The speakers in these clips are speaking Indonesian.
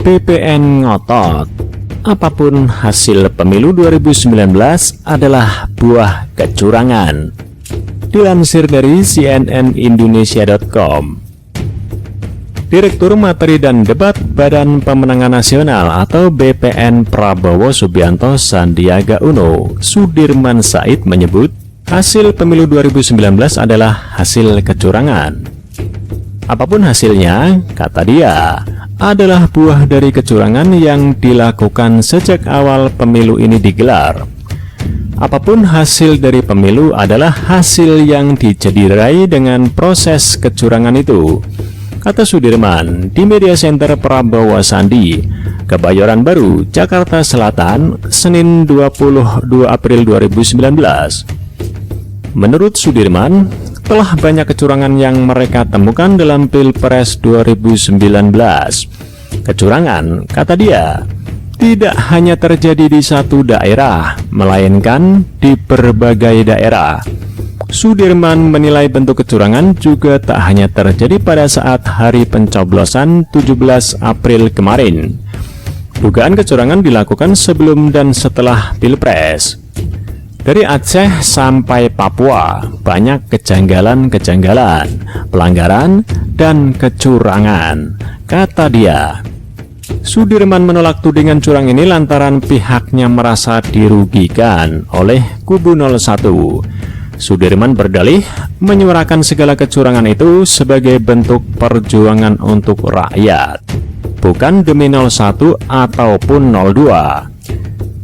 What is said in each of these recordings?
BPN ngotot, apapun hasil pemilu 2019 adalah buah kecurangan. Dilansir dari cnnindonesia.com. Direktur Materi dan Debat Badan Pemenangan Nasional atau BPN Prabowo Subianto Sandiaga Uno, Sudirman Said menyebut hasil pemilu 2019 adalah hasil kecurangan. Apapun hasilnya, kata dia, adalah buah dari kecurangan yang dilakukan sejak awal pemilu ini digelar. Apapun hasil dari pemilu adalah hasil yang dicederai dengan proses kecurangan itu, kata Sudirman di Media Center Prabowo Sandi, Kebayoran Baru, Jakarta Selatan, Senin 22 April 2019. Menurut Sudirman, telah banyak kecurangan yang mereka temukan dalam Pilpres 2019. Kecurangan, kata dia, tidak hanya terjadi di satu daerah, melainkan di berbagai daerah. Sudirman menilai bentuk kecurangan juga tak hanya terjadi pada saat hari pencoblosan 17 April kemarin. Dugaan kecurangan dilakukan sebelum dan setelah Pilpres. Dari Aceh sampai Papua, banyak kejanggalan-kejanggalan, pelanggaran, dan kecurangan, kata dia. Sudirman menolak tudingan curang ini lantaran pihaknya merasa dirugikan oleh kubu 01. Sudirman berdalih menyuarakan segala kecurangan itu sebagai bentuk perjuangan untuk rakyat, bukan demi 01 ataupun 02.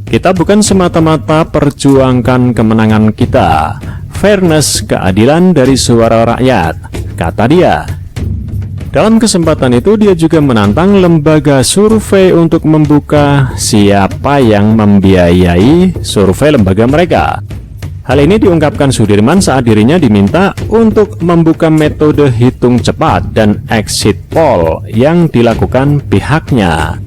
Kita bukan semata-mata perjuangkan kemenangan kita, fairness, keadilan dari suara rakyat, kata dia. Dalam kesempatan itu dia juga menantang lembaga survei untuk membuka siapa yang membiayai survei lembaga mereka. Hal ini diungkapkan Sudirman saat dirinya diminta untuk membuka metode hitung cepat dan exit poll yang dilakukan pihaknya.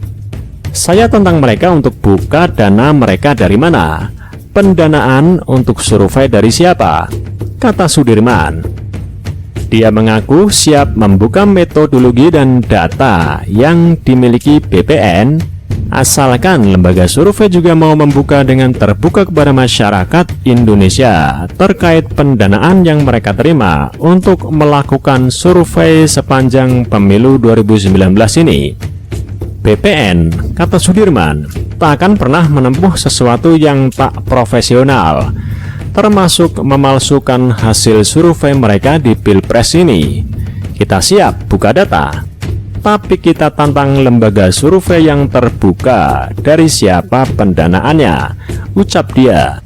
Saya tantang mereka untuk buka dana mereka dari mana, pendanaan untuk survei dari siapa, kata Sudirman. Dia mengaku siap membuka metodologi dan data yang dimiliki BPN, asalkan lembaga survei juga mau membuka dengan terbuka kepada masyarakat Indonesia terkait pendanaan yang mereka terima untuk melakukan survei sepanjang pemilu 2019 ini. BPN, kata Sudirman, tak akan pernah menempuh sesuatu yang tak profesional, termasuk memalsukan hasil survei mereka di Pilpres ini. Kita siap buka data, tapi kita tantang lembaga survei yang terbuka dari siapa pendanaannya, ucap dia.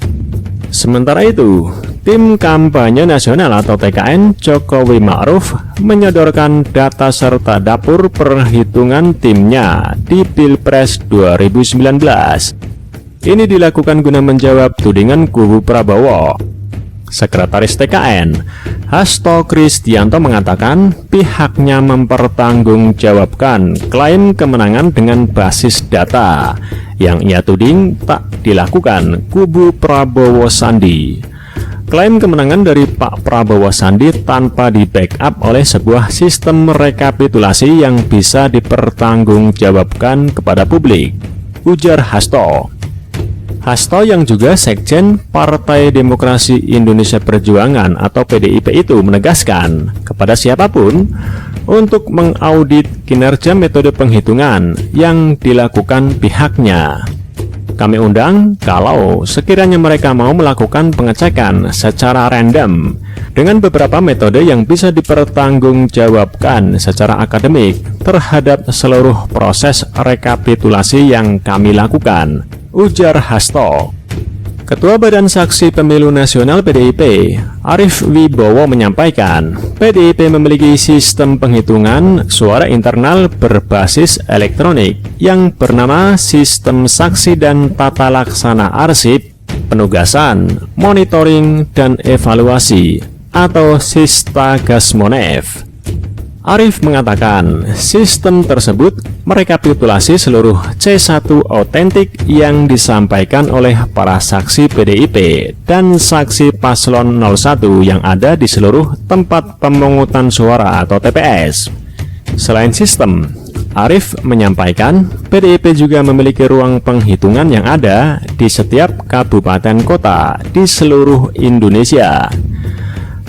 Sementara itu, Tim Kampanye Nasional atau TKN Jokowi Ma'ruf menyodorkan data serta dapur perhitungan timnya di Pilpres 2019. Ini dilakukan guna menjawab tudingan kubu Prabowo. Sekretaris TKN, Hasto Kristianto mengatakan pihaknya mempertanggungjawabkan klaim kemenangan dengan basis data yang ia tuding tak dilakukan kubu Prabowo Sandi. Klaim kemenangan dari Pak Prabowo Sandi tanpa di-backup oleh sebuah sistem rekapitulasi yang bisa dipertanggungjawabkan kepada publik, ujar Hasto. Hasto yang juga Sekjen Partai Demokrasi Indonesia Perjuangan atau PDIP itu menegaskan kepada siapapun untuk mengaudit kinerja metode penghitungan yang dilakukan pihaknya. Kami undang kalau sekiranya mereka mau melakukan pengecekan secara random dengan beberapa metode yang bisa dipertanggungjawabkan secara akademik terhadap seluruh proses rekapitulasi yang kami lakukan, ujar Hasto. Ketua Badan Saksi Pemilu Nasional PDIP, Arief Wibowo menyampaikan, PDIP memiliki sistem penghitungan suara internal berbasis elektronik yang bernama Sistem Saksi dan Tata Laksana Arsip, Penugasan, Monitoring, dan Evaluasi atau Sistagasmonef. Arief mengatakan sistem tersebut merekapitulasi seluruh C1 otentik yang disampaikan oleh para saksi PDIP dan saksi paslon 01 yang ada di seluruh tempat pemungutan suara atau TPS. Selain sistem, Arif menyampaikan, PDIP juga memiliki ruang penghitungan yang ada di setiap kabupaten kota di seluruh Indonesia.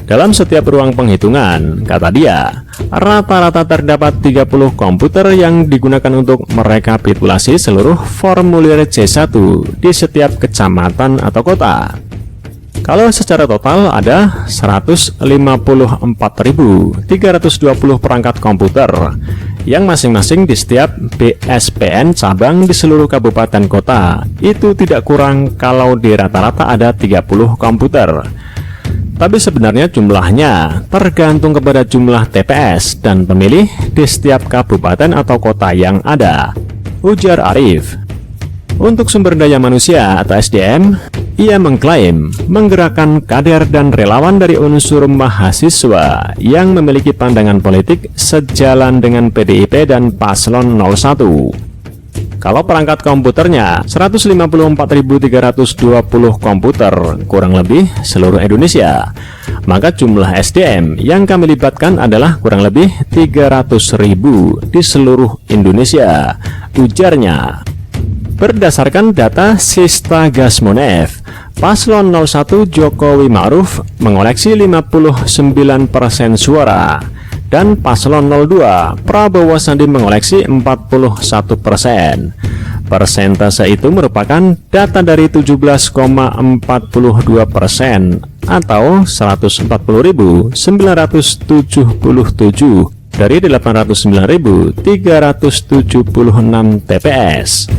Dalam setiap ruang penghitungan, kata dia, rata-rata terdapat 30 komputer yang digunakan untuk merekapitulasi seluruh formulir C1 di setiap kecamatan atau kota. Kalau secara total ada 154.320 perangkat komputer yang masing-masing di setiap BSPN cabang di seluruh kabupaten kota, itu tidak kurang kalau di rata-rata ada 30 komputer. Tapi sebenarnya jumlahnya tergantung kepada jumlah TPS dan pemilih di setiap kabupaten atau kota yang ada, ujar Arif. Untuk sumber daya manusia atau SDM, ia mengklaim menggerakkan kader dan relawan dari unsur mahasiswa yang memiliki pandangan politik sejalan dengan PDIP dan Paslon 01. Kalau perangkat komputernya 154.320 komputer, kurang lebih seluruh Indonesia, maka jumlah SDM yang kami libatkan adalah kurang lebih 300.000 di seluruh Indonesia, ujarnya. Berdasarkan data Sista Gasmonev, Paslon 01 Jokowi Ma'ruf mengoleksi 59% suara, dan Paslon 02 Prabowo Sandi mengoleksi 41%. Persentase itu merupakan data dari 17,42% atau 140.977 dari 809.376 TPS.